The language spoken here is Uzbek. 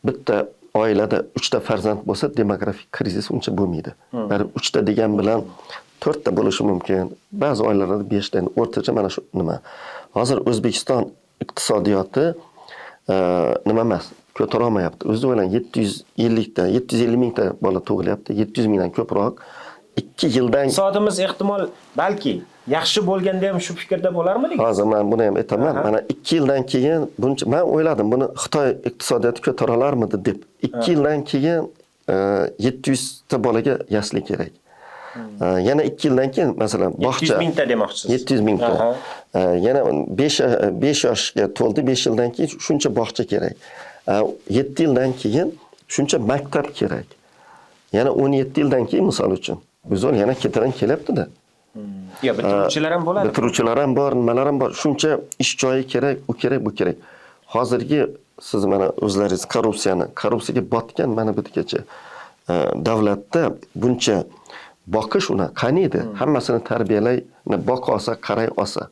bitta oilada 3 ta farzand bo'lsa, demografik krizis uncha bo'lmaydi. Baribir 3 ta degan bilan 4 ta bo'lishi mumkin. Ba'zi oilalarda 5 ta, o'rtacha mana shu nima. Hozir O'zbekiston iqtisodiyoti nima emas, ko'tara olmayapti. O'zi bilan 750 ta, 750 mingta bola tug'ilyapti, 700 mingdan ko'proq. 2 yildan Iqtisodimiz ehtimol balki yaxshi bo'lganda ham shu fikrda bo'larmidik? hozir men buni ham aytaman. Mana 2 yildan keyin buncha men o'yladim, buni Xitoy iqtisodiyoti ko'tara olarmidi deb. 2 yildan keyin 700 ta bolaga yasli kerak. Yana 2 yildan keyin masalan bog'cha 700 mingta demoqchisiz. 700 mingta. Yana 5 yoshga to'ldi, 5 yildan keyin shuncha bog'cha kerak. 7 yildan keyin shuncha maktab kerak. Yana 17 yildan keyin misol uchun Bizon yana ketidan kelyapti-da. Yo, bitiruvchilar ham bo'ladi. Bitiruvchilar ham bor, nimalar ham bor. Shuncha ish joyi kerak, u kerak, bu kerak. Hozirgi siz mana o'zlaringiz korrupsiyaga botgan mana bitgacha davlatda buncha boqish uni qaniydi? Hammasini tarbiyalay, boqa olsa, qaray olsa.